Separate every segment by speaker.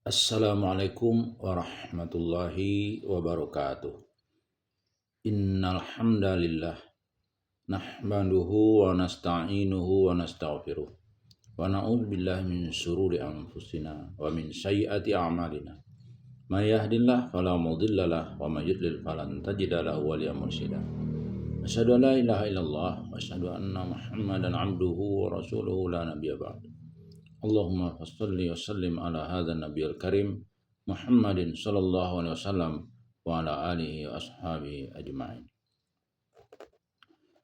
Speaker 1: Assalamualaikum warahmatullahi wabarakatuh. Innal hamdalillah nahmaduhu wa nasta'inuhu wa nastaghfiruh. Wa na'udzu billahi min syururi anfusina wa min sayyiati a'malina. May yahdihillahu fala mudilla lahu wa may yudlil falan tajida lahu waliyyan mursyida. Asyhadu an la ilaha illallah wa asyhadu anna Muhammadan 'abduhu wa rasuluhu la nabiyya ba'du. Allahumma salli wa sallim ala hadzal nabiyil karim Muhammadin sallallahu alaihi wasallam wa ala alihi wa ashabihi ajma'in.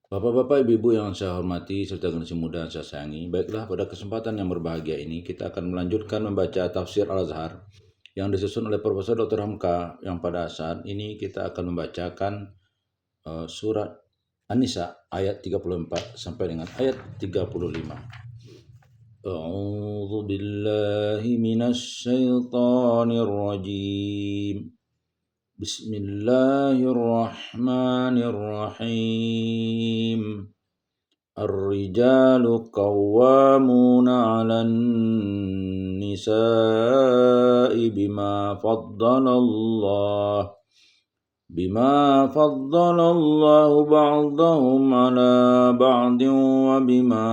Speaker 1: Bapak-bapak, ibu-ibu yang saya hormati serta generasi muda yang saya sayangi, baiklah pada kesempatan yang berbahagia ini kita akan melanjutkan membaca tafsir Al-Azhar yang disusun oleh Profesor Dr. Hamka, yang pada saat ini kita akan membacakan surat An-Nisa ayat 34 sampai dengan ayat 35. أعوذ بالله من الشيطان الرجيم بسم الله الرحمن الرحيم الرجال قوامون على النساء بما فضل الله بعضهم على بعض وبما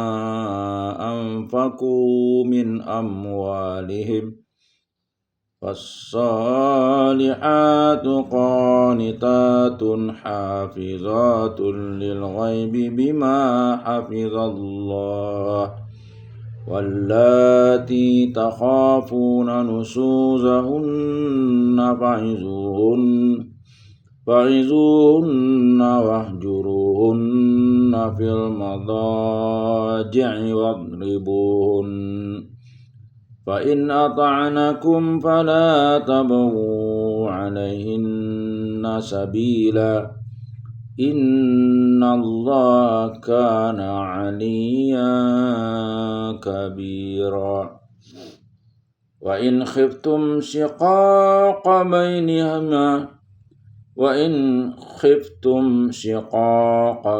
Speaker 1: أنفقوا من أموالهم فالصالحات قانتات حافظات للغيب بما حفظ الله واللاتي تخافون نشوزهن فعظوهن واهجروهن في المضاجع واضربوهن فإن أطعنكم فلا تبغوا عليهن سبيلا إن الله كان عليا كبيرا وإن خفتم شقاق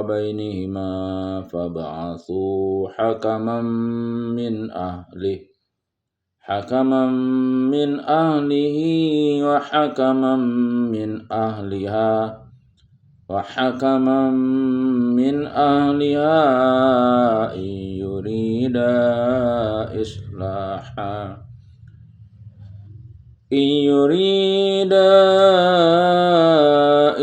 Speaker 1: بينهما فابعثوا حكما من أهله وحكما من أهلها إن يريدا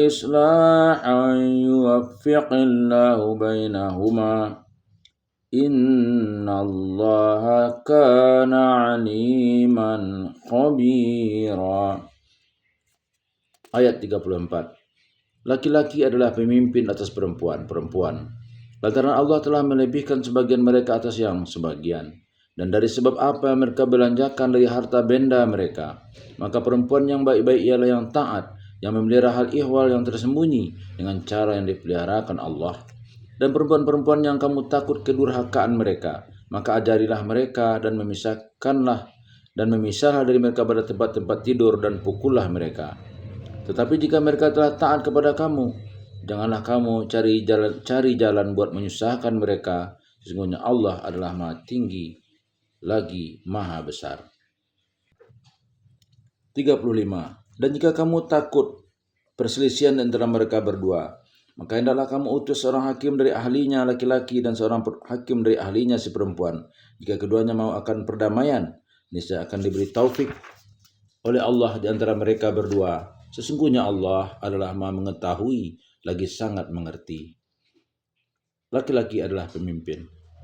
Speaker 1: إصلاحا يوفق الله بينهما إن الله كان عليما خبيرا. Ayat 34. Laki-laki adalah pemimpin atas perempuan. Lantaran Allah telah melebihkan sebagian mereka atas yang sebagian. Dan dari sebab apa yang mereka belanjakan dari harta benda mereka, maka perempuan yang baik-baik ialah yang taat, yang memelihara hal ihwal yang tersembunyi dengan cara yang dipeliharakan Allah. Dan perempuan-perempuan yang kamu takut kedurhakaan mereka, maka ajarilah mereka dan memisahlah dari mereka pada tempat-tempat tidur dan pukullah mereka. Tetapi jika mereka telah taat kepada kamu, janganlah kamu cari jalan buat menyusahkan mereka. Sesungguhnya Allah adalah Maha Tinggi lagi Maha Besar. 35. Dan jika kamu takut perselisihan antara mereka berdua, maka hendaklah kamu utus seorang hakim dari ahlinya laki-laki dan seorang hakim dari ahlinya si perempuan. Jika keduanya mau akan perdamaian, niscaya akan diberi taufik oleh Allah di antara mereka berdua. Sesungguhnya Allah adalah Maha mengetahui lagi sangat mengerti. Laki-laki adalah pemimpin.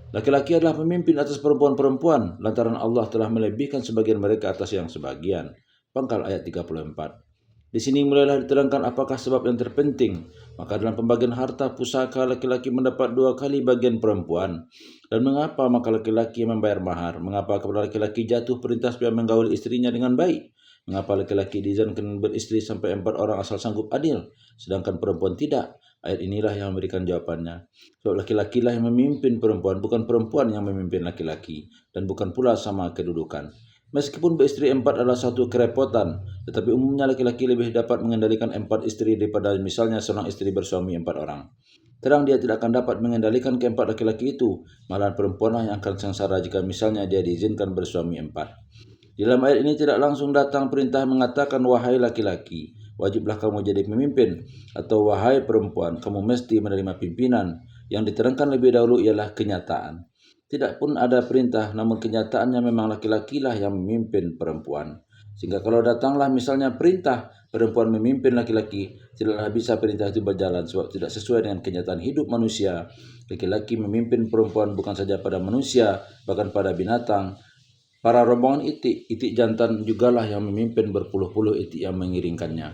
Speaker 1: Laki-laki adalah pemimpin atas perempuan-perempuan, lantaran Allah telah melebihkan sebagian mereka atas yang sebagian. Pangkal ayat 34. Di sini mulailah diterangkan apakah sebab yang terpenting. Maka dalam pembagian harta pusaka laki-laki mendapat 2 kali bagian perempuan. Dan mengapa maka laki-laki membayar mahar? Mengapa kepada laki-laki jatuh perintah supaya menggauli istrinya dengan baik? Mengapa laki-laki diizinkan beristri sampai 4 orang asal sanggup adil, sedangkan perempuan tidak? Ayat inilah yang memberikan jawabannya. Sebab laki-laki lah yang memimpin perempuan, bukan perempuan yang memimpin laki-laki, dan bukan pula sama kedudukan. Meskipun beristri 4 adalah satu kerepotan, tetapi umumnya laki-laki lebih dapat mengendalikan 4 istri daripada misalnya seorang istri bersuami 4 orang. Terang dia tidak akan dapat mengendalikan keempat laki-laki itu, malahan perempuanlah yang akan sengsara jika misalnya dia diizinkan bersuami 4. Di dalam ayat ini tidak langsung datang perintah mengatakan wahai laki-laki, wajiblah kamu jadi pemimpin, atau wahai perempuan, kamu mesti menerima pimpinan. Yang diterangkan lebih dahulu ialah kenyataan. Tidak pun ada perintah, namun kenyataannya memang laki-laki lah yang memimpin perempuan. Sehingga kalau datanglah misalnya perintah perempuan memimpin laki-laki, tidaklah bisa perintah itu berjalan sebab tidak sesuai dengan kenyataan hidup manusia. Laki-laki memimpin perempuan bukan saja pada manusia, bahkan pada binatang. Para rombongan itik jantan jugalah yang memimpin berpuluh-puluh itik yang mengiringkannya.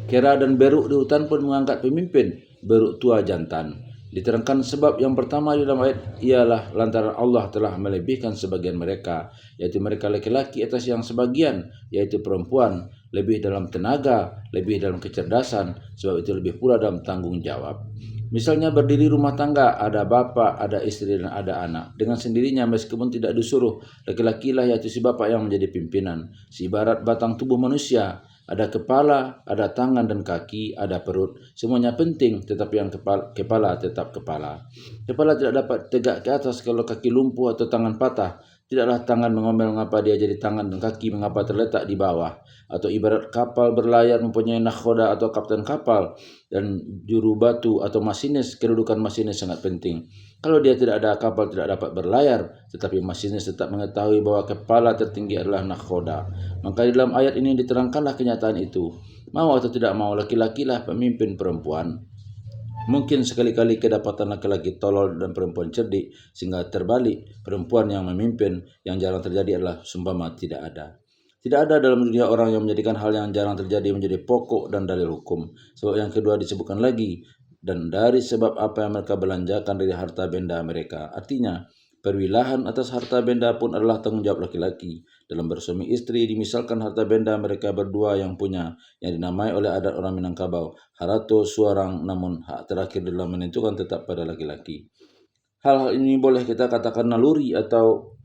Speaker 1: Kera dan beruk di hutan pun mengangkat pemimpin, beruk tua jantan. Diterangkan sebab yang pertama di dalam ayat ialah lantaran Allah telah melebihkan sebagian mereka, yaitu mereka laki-laki atas yang sebagian, yaitu perempuan, lebih dalam tenaga, lebih dalam kecerdasan, sebab itu lebih pula dalam tanggung jawab. Misalnya berdiri rumah tangga, ada bapa, ada istri, dan ada anak. Dengan sendirinya meskipun tidak disuruh, laki-laki lah yaitu si bapa yang menjadi pimpinan. Seibarat batang tubuh manusia, ada kepala, ada tangan dan kaki, ada perut. Semuanya penting, tetapi yang kepala tetap kepala. Kepala tidak dapat tegak ke atas kalau kaki lumpuh atau tangan patah. Tidaklah tangan mengomel mengapa dia jadi tangan dan kaki mengapa terletak di bawah. Atau ibarat kapal berlayar mempunyai nakhoda atau kapten kapal dan juru batu atau masinis, kedudukan masinis sangat penting. Kalau dia tidak ada, kapal tidak dapat berlayar, tetapi masinis tetap mengetahui bahwa kepala tertinggi adalah nakhoda. Maka di dalam ayat ini diterangkanlah kenyataan itu. Mau atau tidak mau, laki-laki lah pemimpin perempuan. Mungkin sekali-kali kedapatan laki-laki tolol dan perempuan cerdik, sehingga terbalik perempuan yang memimpin. Yang jarang terjadi adalah seumpama tidak ada. Tidak ada dalam dunia orang yang menjadikan hal yang jarang terjadi menjadi pokok dan dalil hukum. Sebab yang kedua disebutkan lagi, dan dari sebab apa yang mereka belanjakan dari harta benda mereka. Artinya, perwilahan atas harta benda pun adalah tanggung jawab laki-laki. Dalam bersuami istri, dimisalkan harta benda mereka berdua yang punya, yang dinamai oleh adat orang Minangkabau, harato suarang, namun hak terakhir dalam menentukan tetap pada laki-laki. Hal-hal ini boleh kita katakan naluri atau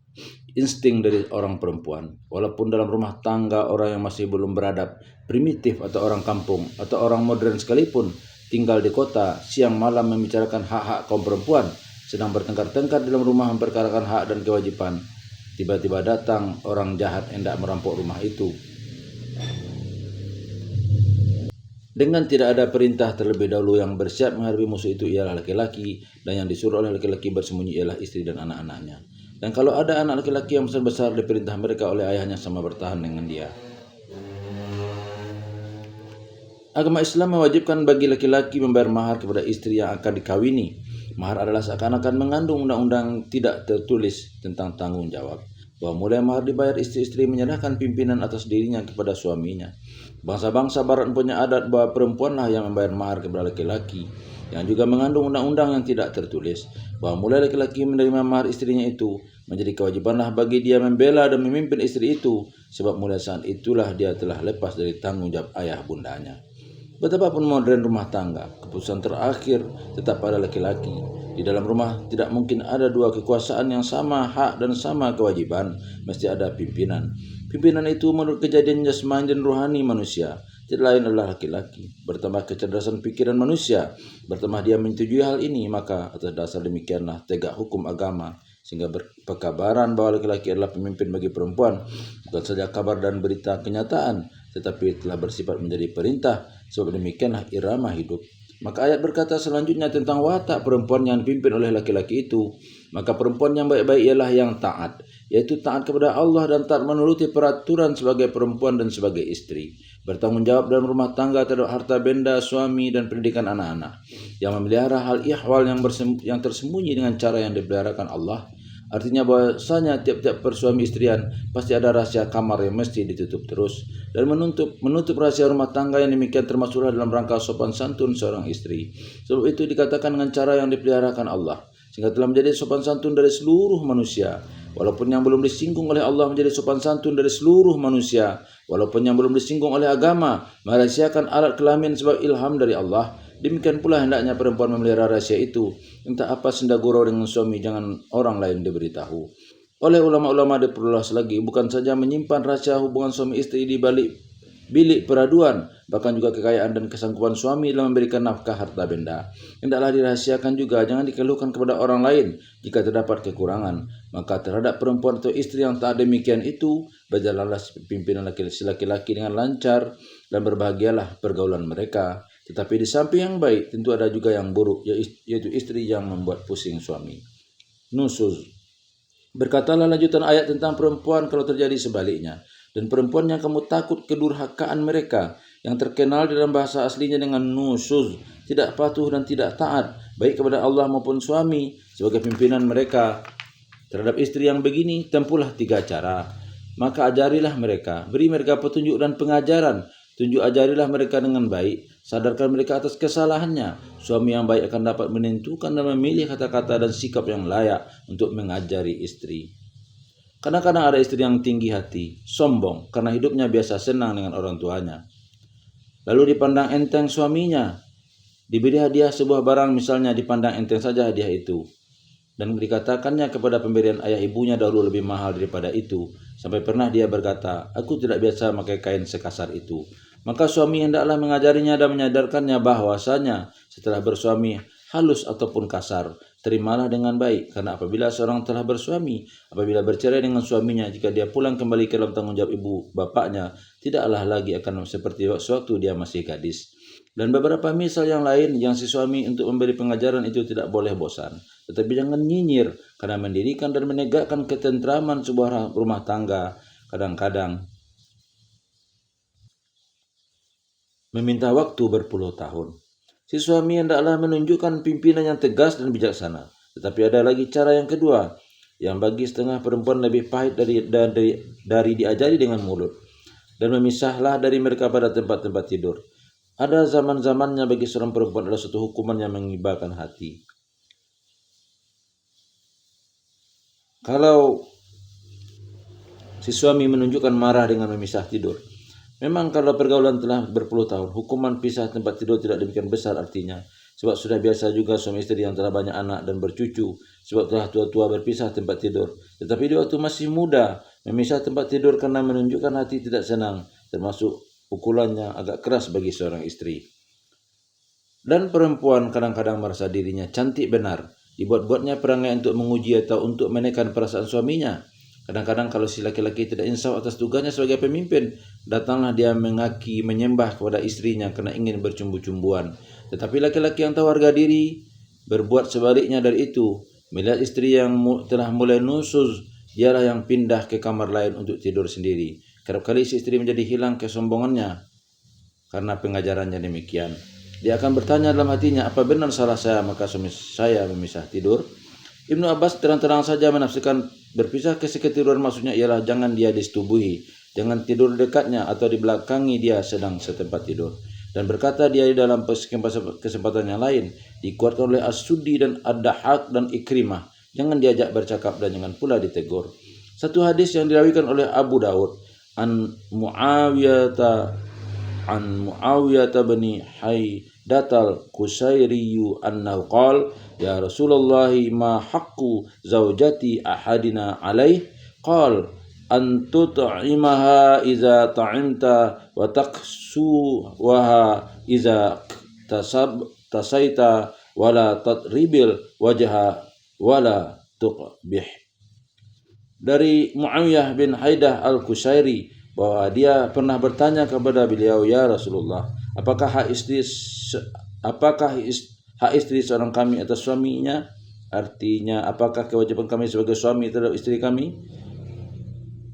Speaker 1: insting dari orang perempuan. Walaupun dalam rumah tangga orang yang masih belum beradab, primitif atau orang kampung, atau orang modern sekalipun, tinggal di kota, siang malam membicarakan hak-hak kaum perempuan, sedang bertengkar-tengkar dalam rumah memperkarakan hak dan kewajiban. Tiba-tiba datang orang jahat hendak merampok rumah itu. Dengan tidak ada perintah terlebih dahulu, yang bersiap menghadapi musuh itu ialah laki-laki, dan yang disuruh oleh laki-laki bersembunyi ialah istri dan anak-anaknya. Dan kalau ada anak laki-laki yang besar-besar, diperintah mereka oleh ayahnya sama bertahan dengan dia. Agama Islam mewajibkan bagi laki-laki membayar mahar kepada istri yang akan dikawini. Mahar adalah seakan-akan mengandung undang-undang tidak tertulis tentang tanggung jawab, bahwa mulai mahar dibayar, istri-istri menyerahkan pimpinan atas dirinya kepada suaminya. Bangsa-bangsa barat punya adat bahwa perempuanlah yang membayar mahar kepada laki-laki, yang juga mengandung undang-undang yang tidak tertulis, bahwa mulai laki-laki menerima mahar istrinya itu, menjadi kewajibanlah bagi dia membela dan memimpin istri itu, sebab mulai saat itulah dia telah lepas dari tanggung jawab ayah bundanya. Betapapun modern rumah tangga, keputusan terakhir tetap pada laki-laki. Di dalam rumah tidak mungkin ada dua kekuasaan yang sama hak dan sama kewajiban, mesti ada pimpinan. Pimpinan itu menurut kejadian jasmani dan rohani manusia, tidak lain adalah laki-laki. Bertambah kecerdasan pikiran manusia, bertambah dia menyetujui hal ini, maka atas dasar demikianlah tegak hukum agama, sehingga berkabaran bahwa laki-laki adalah pemimpin bagi perempuan, bukan saja kabar dan berita kenyataan, tetapi telah bersifat menjadi perintah. Sebab demikianlah irama hidup. Maka ayat berkata selanjutnya tentang watak perempuan yang dipimpin oleh laki-laki itu. Maka perempuan yang baik-baik ialah yang taat, yaitu taat kepada Allah dan taat menuruti peraturan sebagai perempuan dan sebagai istri. Bertanggung jawab dalam rumah tangga terhadap harta benda suami dan pendidikan anak-anak. Yang memelihara hal ihwal yang tersembunyi dengan cara yang dipeliharakan Allah. Artinya bahwasanya tiap-tiap persuami istrian pasti ada rahasia kamar yang mesti ditutup terus, dan menutup rahasia rumah tangga yang demikian termasuklah dalam rangka sopan santun seorang istri. Sebab itu dikatakan dengan cara yang dipeliharakan Allah, sehingga telah menjadi sopan santun dari seluruh manusia. Walaupun yang belum disinggung oleh Allah menjadi sopan santun dari seluruh manusia, walaupun yang belum disinggung oleh agama merahasiakan alat kelamin sebab ilham dari Allah, demikian pula hendaknya perempuan memelihara rahasia itu. Entah apa senda gurau dengan suami, jangan orang lain diberitahu. Oleh ulama-ulama diperluas lagi, bukan saja menyimpan rahasia hubungan suami istri di balik bilik peraduan, bahkan juga kekayaan dan kesanggupan suami dalam memberikan nafkah harta benda. Hendaklah dirahasiakan juga, jangan dikeluhkan kepada orang lain jika terdapat kekurangan. Maka terhadap perempuan atau istri yang tak demikian itu, berjalanlah pimpinan laki-laki dengan lancar dan berbahagialah pergaulan mereka. Tetapi di samping yang baik, tentu ada juga yang buruk, yaitu istri yang membuat pusing suami. Nusuz. Berkatalah lanjutan ayat tentang perempuan kalau terjadi sebaliknya. Dan perempuan yang kamu takut kedurhakaan mereka, yang terkenal dalam bahasa aslinya dengan nusuz, tidak patuh dan tidak taat, baik kepada Allah maupun suami, sebagai pimpinan mereka. Terhadap istri yang begini, tempuhlah 3 cara. Maka ajarilah mereka, beri mereka petunjuk dan pengajaran. Ajarilah mereka dengan baik, sadarkan mereka atas kesalahannya. Suami yang baik akan dapat menentukan dan memilih kata-kata dan sikap yang layak untuk mengajari istri. Kadang-kadang ada istri yang tinggi hati, sombong, karena hidupnya biasa senang dengan orang tuanya. Lalu dipandang enteng suaminya, diberi hadiah sebuah barang misalnya, dipandang enteng saja hadiah itu. Dan dikatakannya kepada pemberian ayah ibunya dahulu lebih mahal daripada itu. Sampai pernah dia berkata, aku tidak biasa memakai kain sekasar itu. Maka suami hendaklah mengajarinya dan menyadarkannya bahwasanya setelah bersuami halus ataupun kasar, terimalah dengan baik. Karena apabila seorang telah bersuami, apabila bercerai dengan suaminya, jika dia pulang kembali ke dalam tanggung jawab ibu bapaknya, tidaklah lagi akan seperti waktu dia masih gadis. Dan beberapa misal yang lain yang si suami untuk memberi pengajaran itu tidak boleh bosan. Tetapi jangan nyinyir, karena mendirikan dan menegakkan ketentraman sebuah rumah tangga kadang-kadang meminta waktu berpuluh tahun. Si suami hendaklah menunjukkan pimpinan yang tegas dan bijaksana. Tetapi ada lagi cara yang kedua, yang bagi setengah perempuan lebih pahit dari diajari dengan mulut. Dan memisahlah dari mereka pada tempat-tempat tidur. Ada zaman-zamannya bagi seorang perempuan adalah suatu hukuman yang mengibarkan hati. Kalau si suami menunjukkan marah dengan memisah tidur, memang kalau pergaulan telah berpuluh tahun, hukuman pisah tempat tidur tidak demikian besar artinya. Sebab sudah biasa juga suami istri yang telah banyak anak dan bercucu, sebab telah tua-tua berpisah tempat tidur. Tetapi di waktu masih muda, memisah tempat tidur karena menunjukkan hati tidak senang, termasuk pukulannya agak keras bagi seorang istri. Dan perempuan kadang-kadang merasa dirinya cantik benar, dibuat-buatnya perangai untuk menguji atau untuk menekan perasaan suaminya. Kadang-kadang kalau si laki-laki tidak insaf atas tugasnya sebagai pemimpin, datanglah dia mengaki, menyembah kepada istrinya karena ingin bercumbu-cumbuan. Tetapi laki-laki yang tahu harga diri berbuat sebaliknya dari itu. Melihat istri yang telah mulai nusuz, dialah yang pindah ke kamar lain untuk tidur sendiri. Kerap kali si istri menjadi hilang kesombongannya karena pengajarannya demikian. Dia akan bertanya dalam hatinya, apa benar salah saya maka suami saya memisah tidur? Ibnu Abbas terang-terang saja menafsirkan berpisah ke seketiduran maksudnya ialah jangan dia disetubuhi, jangan tidur dekatnya atau di belakangi dia sedang setempat tidur. Dan berkata dia di dalam kesempatan yang lain, dikuatkan oleh As-Suddi dan Ad-Dahhak dan Ikrimah, jangan diajak bercakap dan jangan pula ditegur. Satu hadis yang dirawikan oleh Abu Daud an Muawiyah bin Haidatal Qusairiyu annahu qala ya Rasulullah ma haqqu zaujati ahadina alaih qala an tut'imaha iza ta'imta wa taqsuwaha iza tasaita wala tatribil wajha wala tuqbih. Dari Muawiyah bin Haidah al-Qusairi bahwa dia pernah bertanya kepada beliau, ya Rasulullah, apakah hak istri seorang kami atas suaminya? Artinya, apakah kewajiban kami sebagai suami terhadap istri kami?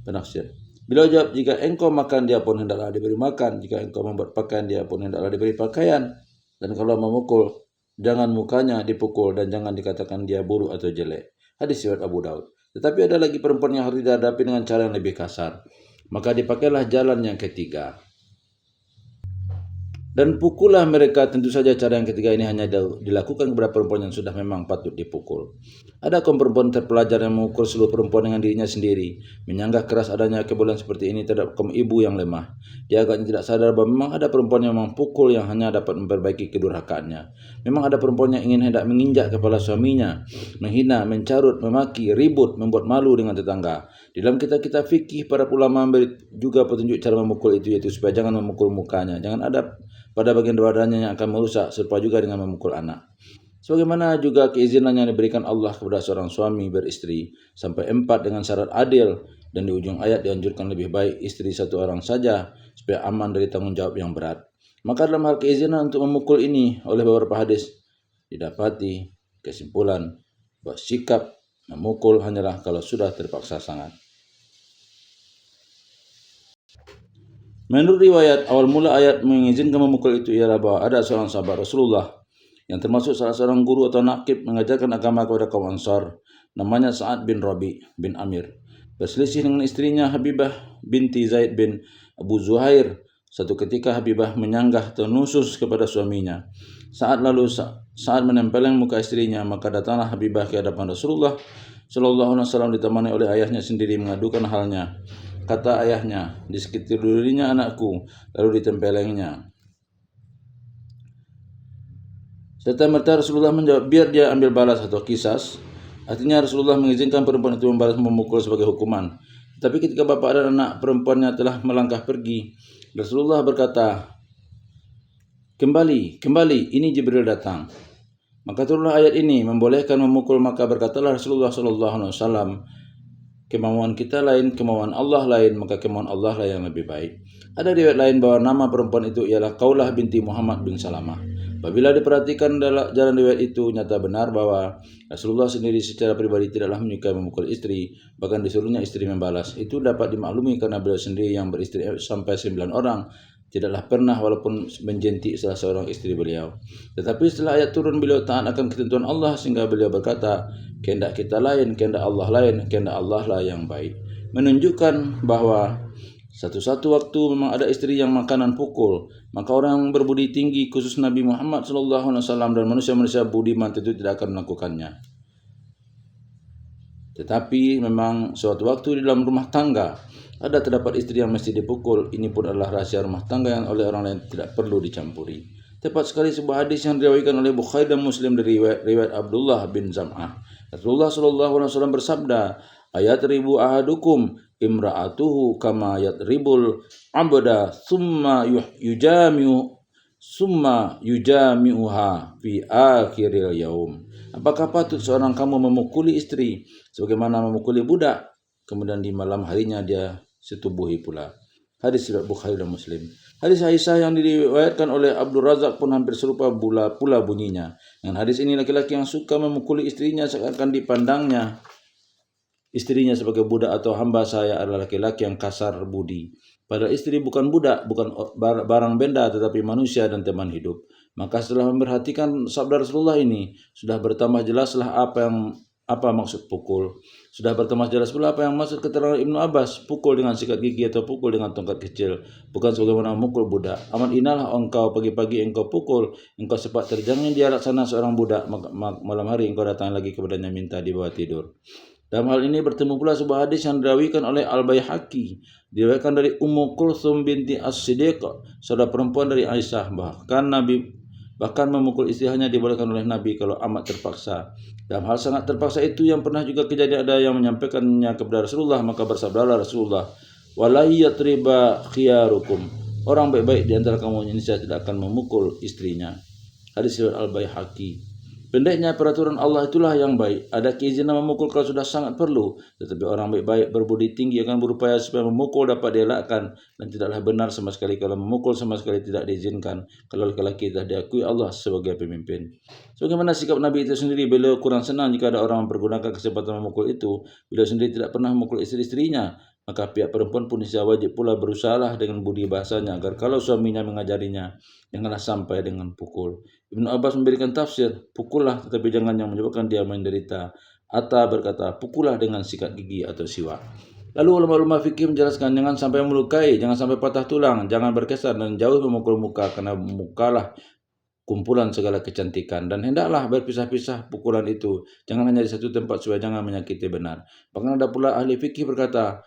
Speaker 1: Penafsir. Beliau jawab, jika engkau makan, dia pun hendaklah diberi makan. Jika engkau membuat pakaian, dia pun hendaklah diberi pakaian. Dan kalau memukul, jangan mukanya dipukul dan jangan dikatakan dia buruk atau jelek. Hadis riwayat Abu Daud. Tetapi ada lagi perempuan yang harus dihadapi dengan cara yang lebih kasar. Maka dipakailah jalan yang ketiga. Dan pukullah mereka. Tentu saja cara yang ketiga ini hanya dilakukan kepada perempuan yang sudah memang patut dipukul. Ada kaum perempuan terpelajar yang memukul seluruh perempuan dengan dirinya sendiri, menyanggah keras adanya kebolehan seperti ini terhadap kaum ibu yang lemah. Dia agaknya tidak sadar bahwa memang ada perempuan yang memukul yang hanya dapat memperbaiki kedurhakaannya. Memang ada perempuan yang ingin hendak menginjak kepala suaminya, menghina, mencarut, memaki, ribut, membuat malu dengan tetangga. Di dalam kitab-kitab fikih, para ulama memberi juga petunjuk cara memukul itu, yaitu supaya jangan memukul mukanya, jangan ada pada bagian badannya yang akan merusak, serupa juga dengan memukul anak. Sebagaimana juga keizinan yang diberikan Allah kepada seorang suami beristri sampai 4 dengan syarat adil, dan di ujung ayat dianjurkan lebih baik istri satu orang saja supaya aman dari tanggung jawab yang berat. Maka dalam hal keizinan untuk memukul ini oleh beberapa hadis didapati kesimpulan bahwa sikap memukul hanyalah kalau sudah terpaksa sangat. Menurut riwayat, awal mula ayat mengizinkan memukul itu ialah bahwa ada seorang sahabat Rasulullah yang termasuk salah seorang guru atau nakib mengajarkan agama kepada kaum Ansar, namanya Sa'ad bin Rabi bin Amir. Berselisih dengan istrinya Habibah binti Zaid bin Abu Zuhair. Satu ketika Habibah menyanggah tenusus kepada suaminya. Saat menempeleng muka istrinya, maka datanglah Habibah ke hadapan Rasulullah Shallallahu Alaihi Wasallam ditemani oleh ayahnya sendiri mengadukan halnya. Kata ayahnya, di sekitar dirinya anakku, lalu ditempelengnya. Serta merta Rasulullah menjawab, biar dia ambil balas atau kisas. Artinya Rasulullah mengizinkan perempuan itu membalas memukul sebagai hukuman. Tapi ketika bapak dan anak perempuannya telah melangkah pergi, Rasulullah berkata, Kembali, ini Jibril datang. Maka turunlah ayat ini membolehkan memukul. Maka berkatalah Rasulullah SAW, kemauan kita lain, kemauan Allah lain, maka kemauan Allah lah yang lebih baik. Ada riwayat lain bahwa nama perempuan itu ialah Qaulah binti Muhammad bin Salamah. Apabila diperhatikan dalam jalan riwayat itu, nyata benar bahwa Rasulullah sendiri secara pribadi tidaklah menyukai memukul istri, bahkan disuruhnya istri membalas. Itu dapat dimaklumi karena beliau sendiri yang beristri sampai 9 orang tidaklah pernah walaupun menjentik salah seorang istri beliau. Tetapi setelah ayat turun, beliau taat akan ketentuan Allah sehingga beliau berkata, kehendak kita lain, kehendak Allah lain, kehendak Allah lah yang baik. Menunjukkan bahwa satu-satu waktu memang ada istri yang makanan pukul, maka orang yang berbudi tinggi khusus Nabi Muhammad SAW dan manusia-manusia budiman tentu tidak akan melakukannya. Tetapi memang suatu waktu di dalam rumah tangga ada terdapat istri yang mesti dipukul. Ini pun adalah rahasia rumah tangga yang oleh orang lain tidak perlu dicampuri. Tepat sekali sebuah hadis yang diriwayatkan oleh Bukhari dan Muslim dari riwayat Abdullah bin Zam'ah. Rasulullah SAW bersabda, ayatribu ahadukum imra'atuhu kama yatribul abda summa yujami'uha fi akhiril yaum. Apakah patut seorang kamu memukuli istri sebagaimana memukuli budak, kemudian di malam harinya dia setubuhi pula. Hadis riwayat Bukhari dan Muslim. Hadis Aisyah yang diriwayatkan oleh Abdul Razak pun hampir serupa pula bunyinya. Dengan hadis ini, laki-laki yang suka memukuli istrinya seakan dipandangnya istrinya sebagai budak atau hamba saya adalah laki-laki yang kasar budi. Padahal istri bukan budak, bukan barang benda, tetapi manusia dan teman hidup. Maka setelah memperhatikan sabda Rasulullah ini, sudah bertambah jelaslah apa maksud pukul. Sudah bertambah jelas pula apa yang maksud keterangan Ibnu Abbas, pukul dengan sikat gigi atau pukul dengan tongkat kecil, bukan sebagaimana memukul budak. Aman inalah engkau pagi-pagi engkau pukul, engkau sempat terjangnya dia laksana seorang budak, malam hari engkau datang lagi kepadanya minta di bawah tidur. Dalam hal ini bertemu pula sebuah hadis yang dirawikan oleh Al-Baihaqi, diriwayatkan dari Ummu Kulthum binti As-Siddiq, saudara perempuan dari Aisyah, bahkan memukul istri hanya dibolehkan oleh Nabi kalau amat terpaksa. Dalam hal sangat terpaksa itu yang pernah juga kejadian ada yang menyampaikannya kepada Rasulullah, maka bersabdalah Rasulullah, wala yatriba khiyarukum, orang baik-baik di antara kamu ini saya tidak akan memukul istrinya. Hadis riwayat Al-Baihaqi. Pendeknya peraturan Allah itulah yang baik. Ada keizinan memukul kalau sudah sangat perlu, tetapi orang baik-baik berbudi tinggi akan berupaya supaya memukul dapat dielakkan, dan tidaklah benar sama sekali kalau memukul sama sekali tidak diizinkan kalau laki-laki telah diakui Allah sebagai pemimpin. Sebagaimana sikap Nabi itu sendiri, beliau kurang senang jika ada orang mempergunakan kesempatan memukul itu. Beliau sendiri tidak pernah memukul istri-istrinya, maka pihak perempuan pun wajib pula berusahalah dengan budi bahasanya agar kalau suaminya mengajarinya, janganlah sampai dengan pukul. Ibnu Abbas memberikan tafsir, pukullah tetapi jangan yang menyebabkan dia menderita. Atta berkata, pukullah dengan sikat gigi atau siwak. Lalu ulama-ulama fikih menjelaskan jangan sampai melukai, jangan sampai patah tulang, jangan berkesan dan jauh memukul muka, karena mukalah kumpulan segala kecantikan, dan hendaklah berpisah-pisah pukulan itu, jangan hanya di satu tempat supaya jangan menyakiti benar. Bahkan ada pula ahli fikih berkata,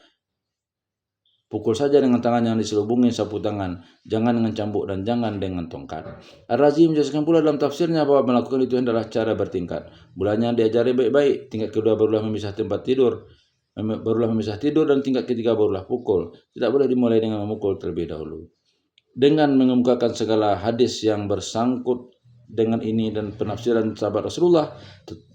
Speaker 1: pukul saja dengan tangan yang diselubungi sapu tangan, jangan dengan cambuk dan jangan dengan tongkat. Ar-Razi menjelaskan pula dalam tafsirnya bahwa melakukan itu adalah cara bertingkat. Mulanya diajari baik-baik, tingkat kedua barulah memisah tempat tidur, dan tingkat ketiga barulah pukul. Tidak boleh dimulai dengan memukul terlebih dahulu. Dengan mengemukakan segala hadis yang bersangkut dengan ini dan penafsiran sahabat Rasulullah,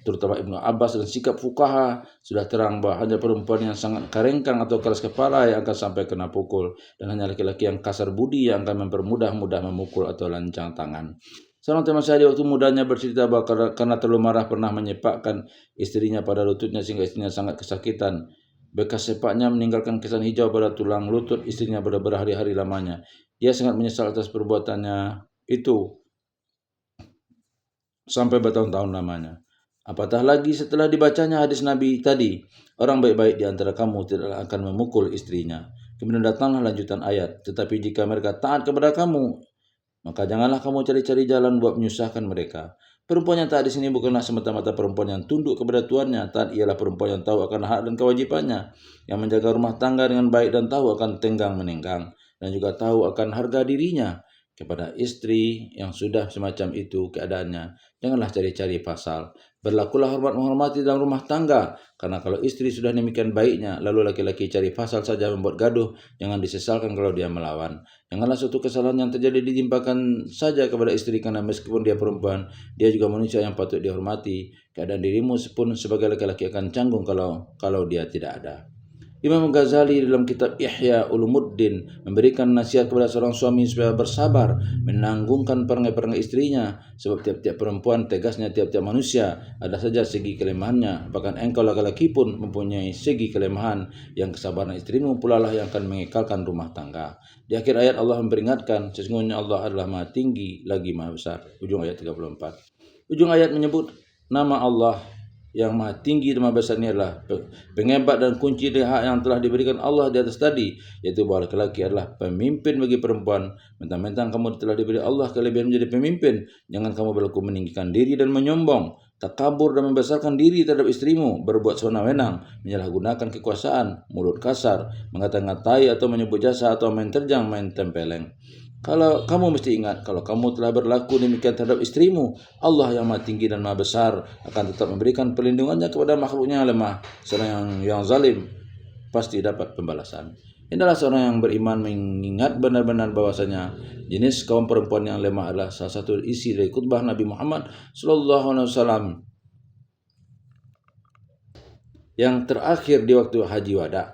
Speaker 1: terutama Ibnu Abbas dan sikap fuqaha, sudah terang bahwa hanya perempuan yang sangat karengkang atau keras kepala yang akan sampai kena pukul, dan hanya laki-laki yang kasar budi yang akan mempermudah memukul atau lancang tangan. Seorang teman saya di waktu mudanya bercerita bahwa karena terlalu marah pernah menyepakkan istrinya pada lututnya sehingga istrinya sangat kesakitan. Bekas sepaknya meninggalkan kesan hijau pada tulang lutut istrinya pada berhari-hari lamanya. Dia sangat menyesal atas perbuatannya itu sampai bertahun-tahun lamanya. Apatah lagi setelah dibacanya hadis Nabi tadi, orang baik-baik di antara kamu tidak akan memukul istrinya. Kemudian datanglah lanjutan ayat, tetapi jika mereka taat kepada kamu, maka janganlah kamu cari-cari jalan buat menyusahkan mereka. Perempuan yang taat di sini bukanlah semata-mata perempuan yang tunduk kepada tuannya. Taat ialah perempuan yang tahu akan hak dan kewajibannya, yang menjaga rumah tangga dengan baik dan tahu akan tenggang menenggang, dan juga tahu akan harga dirinya. Kepada istri yang sudah semacam itu keadaannya, janganlah cari-cari pasal. Berlakulah hormat menghormati dalam rumah tangga, karena kalau istri sudah demikian baiknya, lalu laki-laki cari pasal saja membuat gaduh, jangan disesalkan kalau dia melawan. Janganlah suatu kesalahan yang terjadi ditimpakan saja kepada istri, karena meskipun dia perempuan, dia juga manusia yang patut dihormati. Keadaan dirimu pun sebagai laki-laki akan canggung kalau dia tidak ada. Imam Ghazali dalam kitab Ihya Ulumuddin memberikan nasihat kepada seorang suami supaya bersabar menanggungkan perangai-perangai istrinya, sebab tiap-tiap perempuan tegasnya tiap-tiap manusia ada saja segi kelemahannya. Bahkan engkau laki-laki pun mempunyai segi kelemahan, yang kesabaran istrimu pula lah yang akan mengekalkan rumah tangga. Di akhir ayat Allah memperingatkan, sesungguhnya Allah adalah Maha Tinggi lagi Maha Besar. Ujung ayat 34. Ujung ayat menyebut nama Allah yang Maha Tinggi dan Maha Besar ini adalah pengebat dan kunci dari hak yang telah diberikan Allah di atas tadi, yaitu bahwa laki-laki adalah pemimpin bagi perempuan. Mentang-mentang kamu telah diberi Allah kelebihan menjadi pemimpin, jangan kamu berlaku meninggikan diri dan menyombong, takabur dan membesarkan diri terhadap istrimu, berbuat sewenang-wenang, menyalahgunakan kekuasaan, mulut kasar, mengata-ngatai atau menyebut jasa, atau main terjang, main tempeleng. Kalau kamu mesti ingat, kalau kamu telah berlaku demikian terhadap istrimu, Allah yang Maha Tinggi dan Maha Besar akan tetap memberikan perlindungannya kepada makhluknya yang lemah. Seorang yang zalim pasti dapat pembalasan. Inilah seorang yang beriman mengingat benar-benar bahwasanya jenis kaum perempuan yang lemah adalah salah satu isi dari khutbah Nabi Muhammad SAW yang terakhir di waktu haji wada.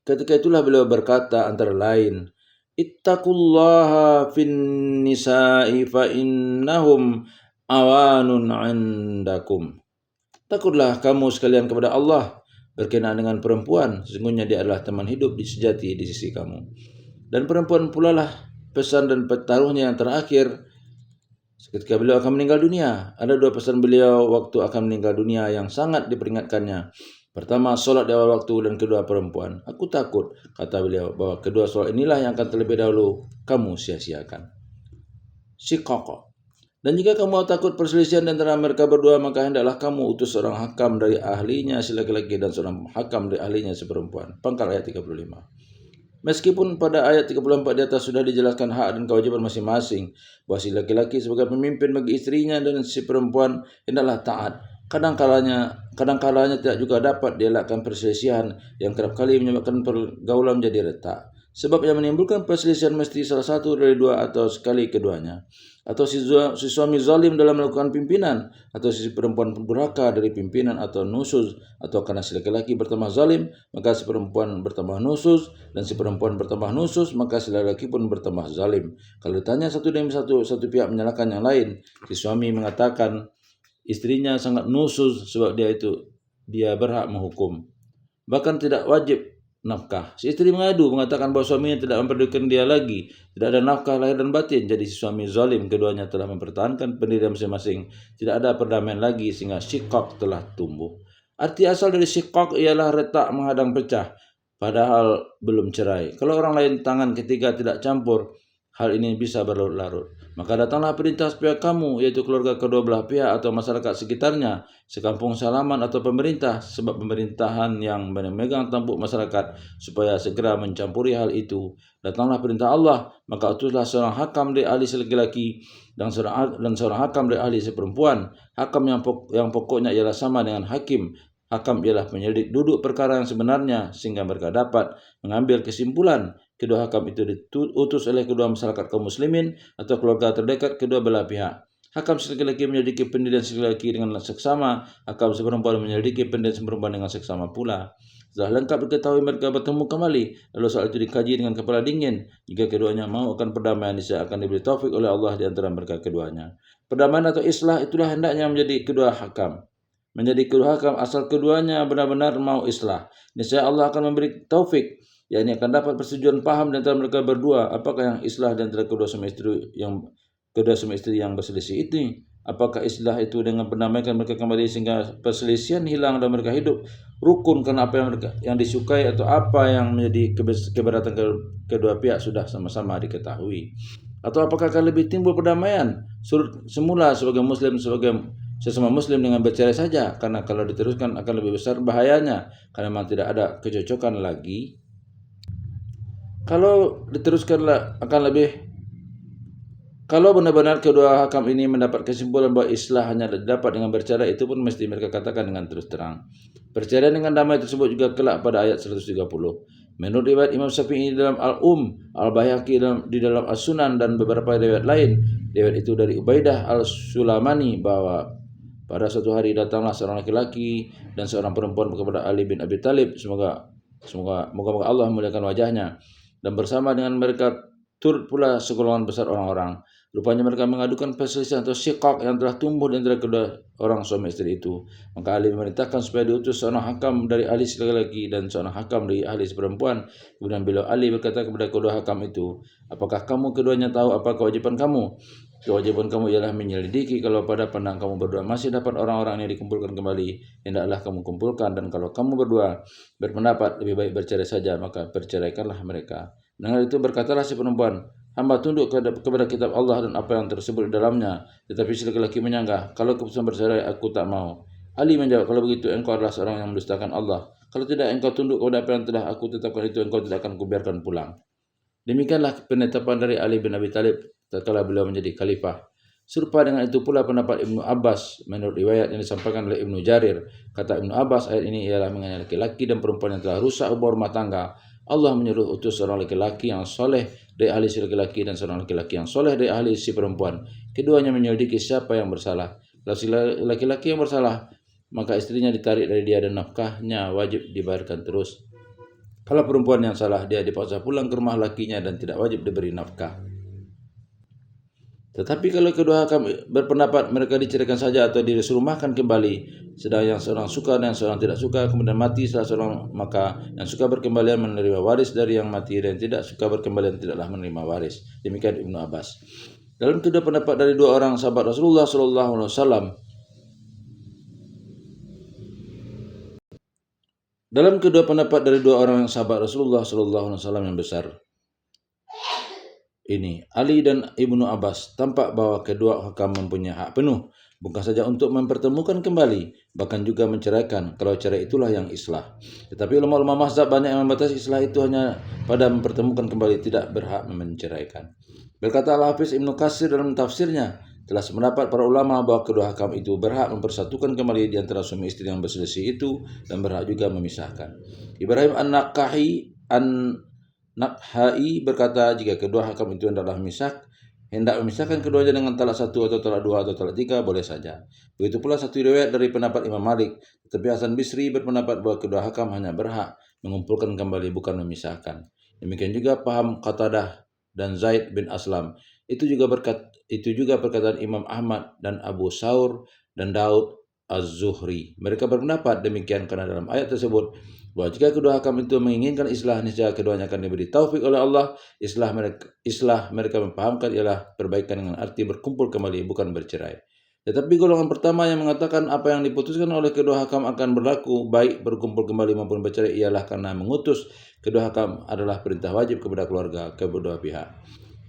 Speaker 1: Ketika itulah beliau berkata antara lain, Ittaqullaha fin nisa'i fa innahum awanun 'indakum. Takutlah kamu sekalian kepada Allah berkenaan dengan perempuan, sesungguhnya dia adalah teman hidup sejati di sisi kamu. Dan perempuan pula lah pesan dan petaruhnya yang terakhir ketika beliau akan meninggal dunia. Ada dua pesan beliau waktu akan meninggal dunia yang sangat diperingatkannya. Pertama, solat di awal waktu, dan kedua, perempuan. Aku takut, kata beliau, bahwa kedua solat inilah yang akan terlebih dahulu kamu sia-siakan. Shiqaq. Dan jika kamu takut perselisihan antara mereka berdua, maka hendaklah kamu utus seorang hakam dari ahlinya si laki-laki dan seorang hakam dari ahlinya si perempuan. Pangkal ayat 35. Meskipun pada ayat 34 di atas sudah dijelaskan hak dan kewajiban masing-masing, bahwa si laki-laki sebagai pemimpin bagi istrinya dan si perempuan hendaklah taat. Kadang-kalanya tidak juga dapat dielakkan perselisihan yang kerap kali menyebabkan pergaulan menjadi retak. Sebab yang menimbulkan perselisihan mesti salah satu dari dua atau sekali keduanya. Atau si suami zalim dalam melakukan pimpinan, atau si perempuan durhaka dari pimpinan atau nusus, atau karena si laki-laki bertambah zalim, maka si perempuan bertambah nusus, dan si perempuan bertambah nusus, maka si laki-laki pun bertambah zalim. Kalau ditanya satu demi satu pihak menyalahkan yang lain, si suami mengatakan istrinya sangat nusus sebab dia berhak menghukum, bahkan tidak wajib nafkah. Si istri mengatakan bahwa suaminya tidak memperdulikan dia lagi, tidak ada nafkah lahir dan batin. Jadi si suami zalim, keduanya telah mempertahankan pendirian masing-masing, tidak ada perdamaian lagi, sehingga shiqaq telah tumbuh. Arti asal dari shiqaq ialah retak, menghadang, pecah, padahal belum cerai. Kalau orang lain tangan ketiga tidak campur, hal ini bisa berlarut-larut. Maka datanglah perintah pihak kamu, yaitu keluarga kedua belah pihak atau masyarakat sekitarnya, sekampung salaman atau pemerintah, sebab pemerintahan yang memegang tampuk masyarakat, supaya segera mencampuri hal itu. Datanglah perintah Allah, maka utuslah seorang hakam dari ahli laki-laki dan seorang hakam dari ahli perempuan. Hakam yang pokoknya ialah sama dengan hakim. Hakam ialah penyelidik duduk perkara yang sebenarnya, sehingga mereka dapat mengambil kesimpulan. Kedua hakam itu diutus oleh kedua masyarakat kaum muslimin atau keluarga terdekat kedua belah pihak. Hakam laki-laki menyelidiki pendirian laki-laki dengan seksama, hakam perempuan menyelidiki pendirian perempuan dengan seksama pula. Setelah lengkap diketahui mereka bertemu kembali, lalu soal itu dikaji dengan kepala dingin. Jika keduanya mau akan perdamaian, niscaya akan diberi taufik oleh Allah di antara mereka keduanya. Perdamaian atau islah itulah hendaknya menjadi kedua hakam. Menjadi kedua hakam asal keduanya benar-benar mau islah. Niscaya Allah akan memberi taufik, yakni akan dapat persetujuan paham di antara mereka berdua. Apakah yang islah di antara kedua suami istri yang berselisih itu? Apakah islah itu dengan berdamaikan mereka kembali sehingga perselisihan hilang dan mereka hidup rukun karena apa yang disukai, atau apa yang menjadi keberatan kedua pihak sudah sama-sama diketahui? Atau apakah akan lebih timbul perdamaian semula sebagai sesama muslim dengan bercerai saja? Karena kalau diteruskan akan lebih besar bahayanya, karena memang tidak ada kecocokan lagi. Kalau diteruskanlah akan lebih. Kalau benar-benar kedua hakam ini mendapat kesimpulan bahwa islah hanya dapat dengan bercerai, itu pun mesti mereka katakan dengan terus terang. Perceraian dengan damai tersebut juga kelak pada ayat 130. Menurut riwayat Imam Syafi'i dalam Al-Baihaqi di dalam As-Sunan dan beberapa riwayat lain, riwayat itu dari Ubaidah Al-Sulamani bahwa pada suatu hari datanglah seorang laki-laki dan seorang perempuan kepada Ali bin Abi Thalib, moga Allah memuliakan wajahnya, dan bersama dengan mereka turut pula segolongan besar orang-orang. Rupanya mereka mengadukan perselisihan atau shiqaq yang telah tumbuh di antara kedua orang suami istri itu. Maka Ali memerintahkan supaya diutus seorang hakam dari ahli laki-laki dan seorang hakam dari ahli perempuan. Kemudian beliau Ali berkata kepada kedua hakam itu, apakah kamu keduanya tahu apa kewajiban kamu? Kewajiban kamu ialah menyelidiki kalau pada pandang kamu berdua masih dapat orang-orang yang dikumpulkan kembali, hendaklah kamu kumpulkan, dan kalau kamu berdua berpendapat lebih baik bercerai saja, maka berceraikanlah mereka. Dengan itu berkatalah si perempuan, hamba tunduk kepada kitab Allah dan apa yang tersebut di dalamnya. Tetapi si laki-laki menyanggah, kalau keputusan bercerai aku tak mau. Ali menjawab, kalau begitu engkau adalah seorang yang mendustakan Allah. Kalau tidak engkau tunduk kepada apa yang telah aku tetapkan itu, engkau tidak akan kubiarkan pulang. Demikianlah penetapan dari Ali bin Abi Thalib tatkala beliau menjadi khalifah. Serupa dengan itu pula pendapat Ibnu Abbas menurut riwayat yang disampaikan oleh Ibnu Jarir. Kata Ibnu Abbas, ayat ini ialah mengenai laki-laki dan perempuan yang telah rusak hubungan rumah tangga. Allah menyuruh utus seorang laki-laki yang soleh dari ahli si laki-laki dan seorang laki-laki yang soleh dari ahli si perempuan. Keduanya menyelidiki siapa yang bersalah. Kalau si laki-laki yang bersalah, maka istrinya ditarik dari dia dan nafkahnya wajib dibayarkan terus. Kalau perempuan yang salah, dia dipaksa pulang ke rumah lakinya dan tidak wajib diberi nafkah. Tetapi kalau kedua hakam berpendapat mereka diceraikan saja atau dirumahkan kembali, sedang yang seorang suka dan yang seorang tidak suka, kemudian mati salah seorang, maka yang suka berkembalian menerima waris dari yang mati, dan tidak suka berkembalian tidaklah menerima waris. Demikian Ibnu Abbas. Dalam kedua pendapat dari dua orang sahabat Rasulullah SAW, yang besar ini, Ali dan Ibnu Abbas, tampak bahwa kedua hakam mempunyai hak penuh, bukan saja untuk mempertemukan kembali, bahkan juga menceraikan, kalau cerai itulah yang islah. Tetapi ulama-ulama mazhab banyak yang membatasi islah itu hanya pada mempertemukan kembali, tidak berhak menceraikan. Berkata Al-Hafiz Ibnu Katsir dalam tafsirnya, telah sependapat para ulama bahwa kedua hakam itu berhak mempersatukan kembali di antara suami istri yang berselisih itu, dan berhak juga memisahkan. Ibrahim Nakhai berkata, jika kedua hakam itu hendak memisahkan keduanya dengan talak satu atau talak dua atau talak tiga, boleh saja. Begitu pula satu riwayat dari pendapat Imam Malik. Tetapi Hasan Bisri berpendapat bahwa kedua hakam hanya berhak mengumpulkan kembali, bukan memisahkan. Demikian juga paham Qatadah dan Zaid bin Aslam. Itu juga perkataan Imam Ahmad dan Abu Saur dan Daud Az-Zuhri. Mereka berpendapat demikian karena dalam ayat tersebut bahwa jika kedua hakam itu menginginkan islah, niscaya keduanya akan diberi taufik oleh Allah. Islah mereka memfahamkan ialah perbaikan dengan arti berkumpul kembali, bukan bercerai. Tetapi golongan pertama yang mengatakan apa yang diputuskan oleh kedua hakam akan berlaku baik berkumpul kembali maupun bercerai ialah karena mengutus kedua hakam adalah perintah wajib kepada keluarga kedua pihak.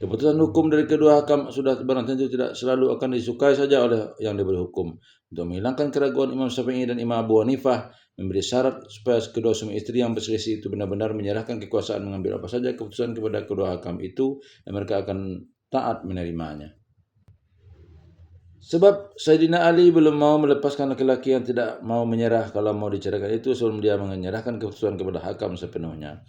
Speaker 1: Keputusan hukum dari kedua hakam sudah barang tentu tidak selalu akan disukai saja oleh yang diberi hukum. Untuk menghilangkan keraguan Imam Syafi'i dan Imam Abu Hanifah memberi syarat supaya kedua suami istri yang berselisih itu benar-benar menyerahkan kekuasaan mengambil apa saja keputusan kepada kedua hakam itu dan mereka akan taat menerimanya. Sebab Sayyidina Ali belum mau melepaskan laki-laki yang tidak mau menyerah kalau mau diceraikan itu sebelum dia menyerahkan keputusan kepada hakam sepenuhnya.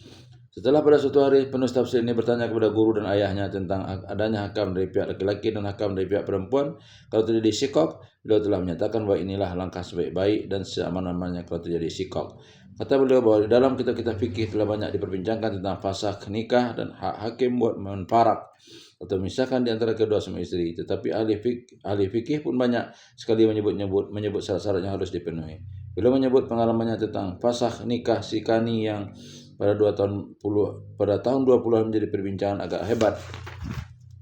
Speaker 1: Setelah pada suatu hari penulis tafsir ini bertanya kepada guru dan ayahnya tentang adanya hakam dari pihak laki-laki dan hakam dari pihak perempuan kalau terjadi syikok, beliau telah menyatakan bahwa inilah langkah sebaik-baik dan seaman-amannya kalau terjadi syikok. Kata beliau bahwa di dalam kitab-kitab fikih telah banyak diperbincangkan tentang fasakh nikah dan hak hakim buat menfarak atau memisahkan di antara kedua suami istri. Tetapi ahli fikih pun banyak sekali menyebut syarat-syarat yang harus dipenuhi. Beliau menyebut pengalamannya tentang fasakh nikah Sikani yang pada tahun 20-an menjadi perbincangan agak hebat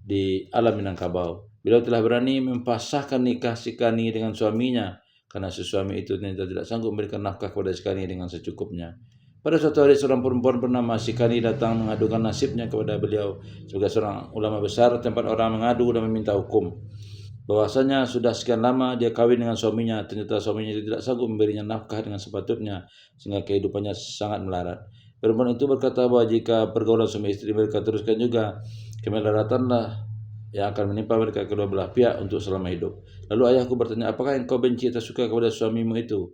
Speaker 1: di alam Minangkabau. Beliau telah berani memfasahkan nikah Sikani dengan suaminya karena si suami itu ternyata tidak sanggup memberikan nafkah kepada Sikani dengan secukupnya. Pada suatu hari seorang perempuan bernama Sikani datang mengadukan nasibnya kepada beliau sebagai seorang ulama besar tempat orang mengadu dan meminta hukum. Bahwasanya sudah sekian lama dia kawin dengan suaminya, ternyata suaminya itu tidak sanggup memberinya nafkah dengan sepatutnya sehingga kehidupannya sangat melarat. Perempuan itu berkata bahwa jika pergaulan suami istri mereka teruskan juga, kemelaratanlah yang akan menimpa mereka kedua belah pihak untuk selama hidup. Lalu ayahku bertanya, apakah engkau benci atau suka kepada suamimu itu?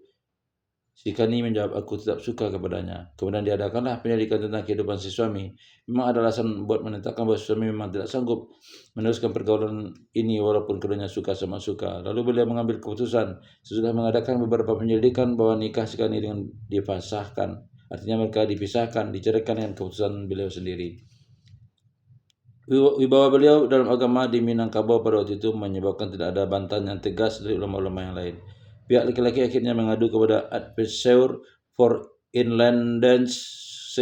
Speaker 1: Sikani menjawab, aku tetap suka kepadanya. Kemudian diadakanlah penyelidikan tentang kehidupan si suami. Memang ada alasan buat menetapkan bahwa suami memang tidak sanggup meneruskan pergaulan ini walaupun keduanya suka sama suka. Lalu beliau mengambil keputusan sesudah mengadakan beberapa penyelidikan bahwa nikah Sikani dengan difasahkan. Artinya mereka dipisahkan, diceraikan dengan keputusan beliau sendiri. Wibawa beliau dalam agama di Minangkabau pada waktu itu menyebabkan tidak ada bantahan yang tegas dari ulama-ulama yang lain. Pihak laki-laki akhirnya mengadu kepada Adviseur for Inlandense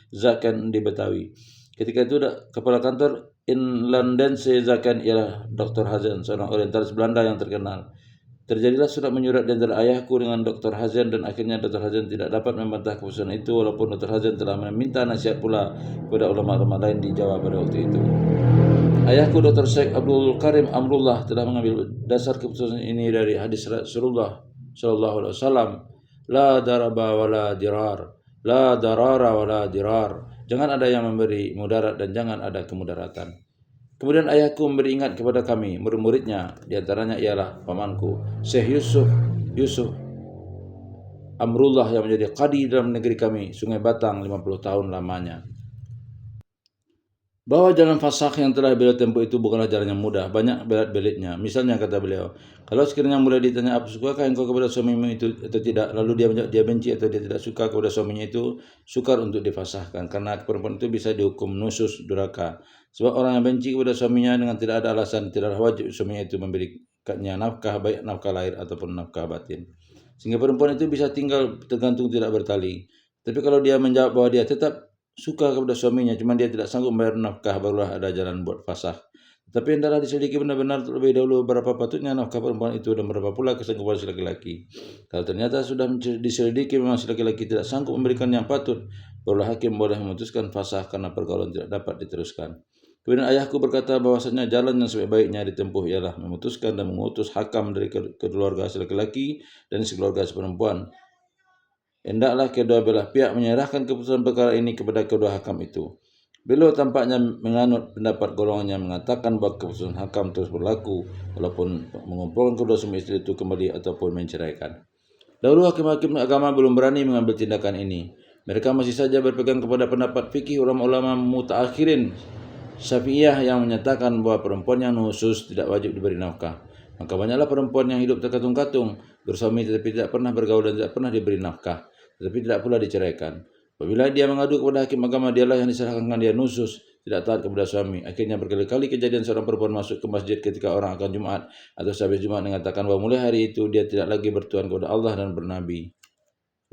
Speaker 1: Zaken di Betawi. Ketika itu kepala kantor Inlandense Zaken ialah Dr. Hazen, seorang orientalis Belanda yang terkenal. Terjadilah surat menyurat di antara ayahku dengan Dr. Hazen dan akhirnya Dr. Hazen tidak dapat membantah keputusan itu walaupun Dr. Hazen telah meminta nasihat pula kepada ulama-ulama lain di Jawa pada waktu itu. Ayahku Dr. Syekh Abdul Karim Amrullah telah mengambil dasar keputusan ini dari hadis Rasulullah sallallahu alaihi wasallam, la daraba wala dirar, la darara wala dirar. Jangan ada yang memberi mudarat dan jangan ada kemudaratan. Kemudian ayahku memberi ingat kepada kami, murid-muridnya, di antaranya ialah pamanku, Syekh Yusuf Amrullah yang menjadi qadi dalam negeri kami, Sungai Batang 50 tahun lamanya. Bahwa jalan fasakh yang telah beliau tempuh itu bukanlah jalan yang mudah, banyak belit-belitnya. Misalnya kata beliau, kalau sekiranya mulai ditanya apa sukakah engkau kepada suamimu itu atau tidak, lalu dia benci atau dia tidak suka kepada suaminya itu, sukar untuk difasahkan karena perempuan itu bisa dihukum nusus durhaka. Sebab orang yang benci kepada suaminya dengan tidak ada alasan, tidaklah wajib suaminya itu memberikannya nafkah baik nafkah lahir ataupun nafkah batin. Sehingga perempuan itu bisa tinggal tergantung tidak bertali. Tapi kalau dia menjawab bahwa dia tetap suka kepada suaminya, cuma dia tidak sanggup membayar nafkah, barulah ada jalan buat fasakh. Tapi hendaklah diselidiki benar-benar terlebih dahulu berapa patutnya nafkah perempuan itu dan berapa pula kesanggupan si laki-laki. Kalau ternyata sudah diselidiki memang si laki-laki tidak sanggup memberikan yang patut, barulah hakim boleh memutuskan fasakh karena pergaulan tidak dapat diteruskan. Kemudian ayahku berkata bahwasanya jalan yang sebaik-baiknya ditempuh ialah memutuskan dan mengutus hakam dari keluarga si laki-laki dan si keluarga si perempuan. Hendaklah kedua belah pihak menyerahkan keputusan perkara ini kepada kedua hakam itu. Beliau tampaknya menganut pendapat golongannya mengatakan bahwa keputusan hakam terus berlaku walaupun mengumpulkan kedua suami istri itu kembali ataupun menceraikan. Dahulu hakim-hakim agama belum berani mengambil tindakan ini. Mereka masih saja berpegang kepada pendapat fikih ulama-ulama mutaakhirin Syafi'iyah yang menyatakan bahwa perempuan yang nusus tidak wajib diberi nafkah. Maka banyaklah perempuan yang hidup terkatung-katung, bersuami tetapi tidak pernah bergaul dan tidak pernah diberi nafkah, tetapi tidak pula diceraikan. Apabila dia mengadu kepada hakim agama, dialah yang disalahkan dia nusus, tidak taat kepada suami. Akhirnya berkali-kali kejadian seorang perempuan masuk ke masjid ketika orang akan Jumat atau sehabis Jumat mengatakan bahwa mulai hari itu dia tidak lagi bertuhan kepada Allah dan bernabi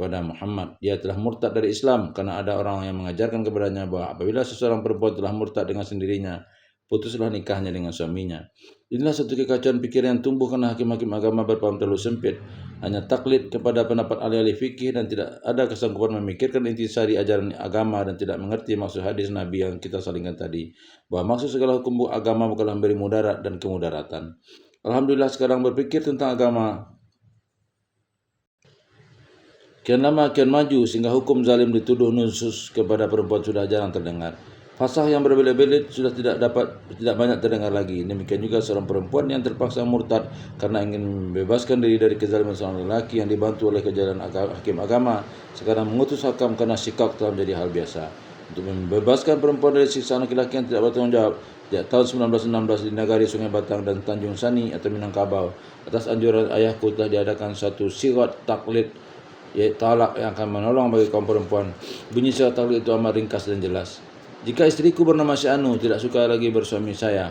Speaker 1: kepada Muhammad. Dia telah murtad dari Islam karena ada orang yang mengajarkan kepadanya bahwa apabila seseorang perempuan telah murtad dengan sendirinya, putuslah nikahnya dengan suaminya. Inilah satu kekacauan pikiran yang tumbuh karena hakim-hakim agama berpaham terlalu sempit, hanya taklid kepada pendapat ahli-ahli fikih dan tidak ada kesanggupan memikirkan intisari ajaran agama dan tidak mengerti maksud hadis Nabi yang kita salingkan tadi, bahwa maksud segala hukum agama bukanlah memberi mudarat dan kemudaratan. Alhamdulillah sekarang berpikir tentang agama kian lama kian maju sehingga hukum zalim dituduh nusus kepada perempuan sudah jarang terdengar. Fasah yang berbelit-belit sudah tidak banyak terdengar lagi. Demikian juga seorang perempuan yang terpaksa murtad karena ingin membebaskan diri dari kezaliman seorang lelaki yang dibantu oleh kejadian hakim agama, sekarang mengutus hakam karena sikap telah menjadi hal biasa. Untuk membebaskan perempuan dari siksaan laki-laki yang tidak bertanggung jawab, sejak tahun 1916 di Nagari Sungai Batang dan Tanjung Sani atau Minangkabau, atas anjuran ayahku telah diadakan satu sirat taklid, yaitu talak yang akan menolong bagi kaum perempuan. Bunyi sirat taklid itu amat ringkas dan jelas. Jika istriku bernama si Anu tidak suka lagi bersuami saya,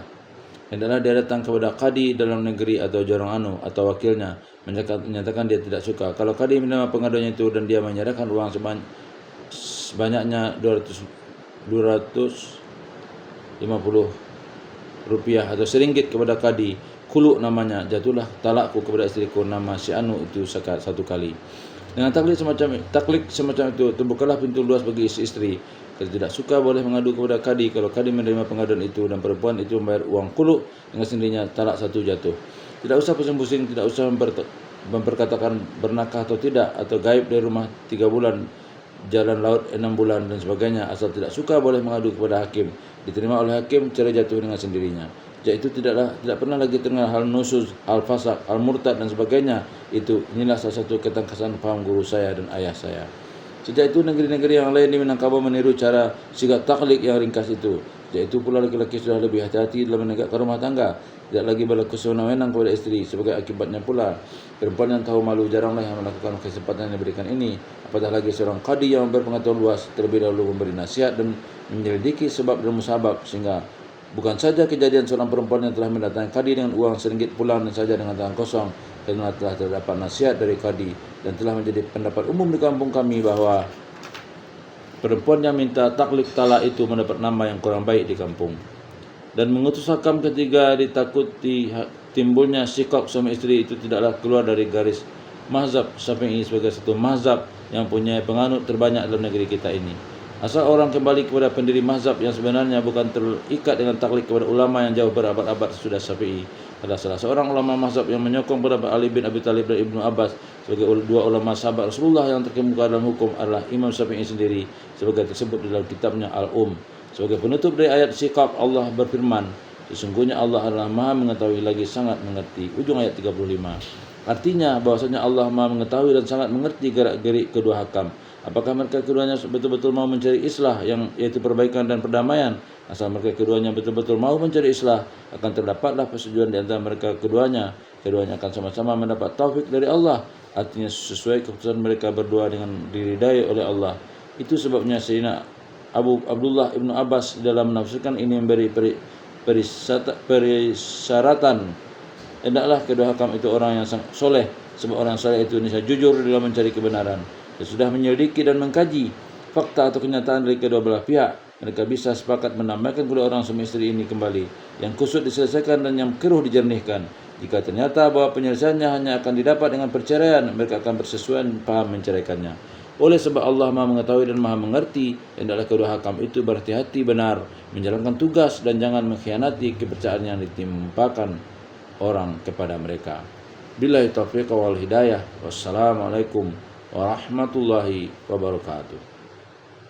Speaker 1: hendaklah dia datang kepada kadi dalam negeri atau jorong Anu atau wakilnya menyatakan dia tidak suka. Kalau kadi menerima pengaduannya itu dan dia menyerahkan uang sebanyaknya 250 rupiah atau RM1 kepada kadi, khulu namanya, jatuhlah talakku kepada istriku nama si Anu itu satu kali. Dengan taklid semacam itu terbukalah pintu luas bagi istri. Kalau tidak suka boleh mengadu kepada kadi. Kalau kadi menerima pengaduan itu dan perempuan itu membayar uang khulu, dengan sendirinya talak satu jatuh. Tidak usah pusing-pusing, tidak usah memperkatakan bernakah atau tidak, atau gaib dari rumah 3 bulan, jalan laut 6 bulan dan sebagainya. Asal tidak suka boleh mengadu kepada hakim. Diterima oleh hakim, cerai jatuh dengan sendirinya. Sejak itu tidak pernah lagi terdengar hal nusus, hal fasak, hal murtad dan sebagainya. Inilah salah satu ketangkasan paham guru saya dan ayah saya. Sejak itu negeri-negeri yang lain di Minangkabau meniru cara sigat taklid yang ringkas itu. Sejak itu pula laki-laki sudah lebih hati-hati dalam menegakkan rumah tangga, tidak lagi berlaku sewenang-wenang kepada istri. Sebagai akibatnya pula, perempuan yang tahu malu jaranglah yang melakukan kesempatan yang diberikan ini. Apatah lagi seorang qadi yang berpengetahuan luas terlebih dahulu memberi nasihat dan menyelidiki sebab dan musabab, sehingga bukan saja kejadian seorang perempuan yang telah mendatangi kadi dengan uang RM1 pulang dan saja dengan tangan kosong, karena telah terdapat nasihat dari kadi dan telah menjadi pendapat umum di kampung kami bahwa perempuan yang minta taklid talak itu mendapat nama yang kurang baik di kampung. Dan mengutus hakam ketika ditakuti timbulnya sikap suami istri itu tidaklah keluar dari garis mazhab Syafi'i sebagai satu mazhab yang punya penganut terbanyak dalam negeri kita ini. Asal orang kembali kepada pendiri mazhab yang sebenarnya bukan terikat dengan taklid kepada ulama yang jauh berabad-abad sesudah Syafi'i. Adalah salah seorang ulama mazhab yang menyokong pendapat Ali bin Abi Thalib dan Ibnu Abbas sebagai dua ulama sahabat Rasulullah yang terkemuka dalam hukum adalah Imam Syafi'i sendiri, sebagai tersebut dalam kitabnya Al-Um. Sebagai penutup dari ayat sikap, Allah berfirman, sesungguhnya Allah adalah Maha mengetahui lagi sangat mengerti. Ujung ayat 35. Artinya bahwasanya Allah Maha mengetahui dan sangat mengerti gerak-gerik kedua hakam. Apakah mereka keduanya betul-betul mau mencari islah, yang yaitu perbaikan dan perdamaian? Asal mereka keduanya betul-betul mau mencari islah, akan terdapatlah persetujuan di antara mereka keduanya. Keduanya akan sama-sama mendapat taufik dari Allah. Artinya sesuai keputusan mereka berdua dengan diridai oleh Allah. Itu sebabnya Sayyidina Abdullah ibnu Abbas dalam menafsirkan ini memberi persyaratan. Hendaklah kedua hakam itu orang yang soleh, sebab orang soleh itu niscaya jujur dalam mencari kebenaran. Sudah menyelidiki dan mengkaji fakta atau kenyataan dari kedua belah pihak, mereka bisa sepakat menambahkan kedua orang suami istri ini kembali, yang kusut diselesaikan dan yang keruh dijernihkan. Jika ternyata bahwa penyelesaiannya hanya akan didapat dengan perceraian, mereka akan bersesuaian paham menceraikannya. Oleh sebab Allah Maha mengetahui dan Maha mengerti, hendaklah kedua hakam itu berhati-hati benar menjalankan tugas dan jangan mengkhianati kepercayaan yang ditimpakan orang kepada mereka. Billahi taufiq wal hidayah. Wassalamualaikum warahmatullahi wabarakatuh.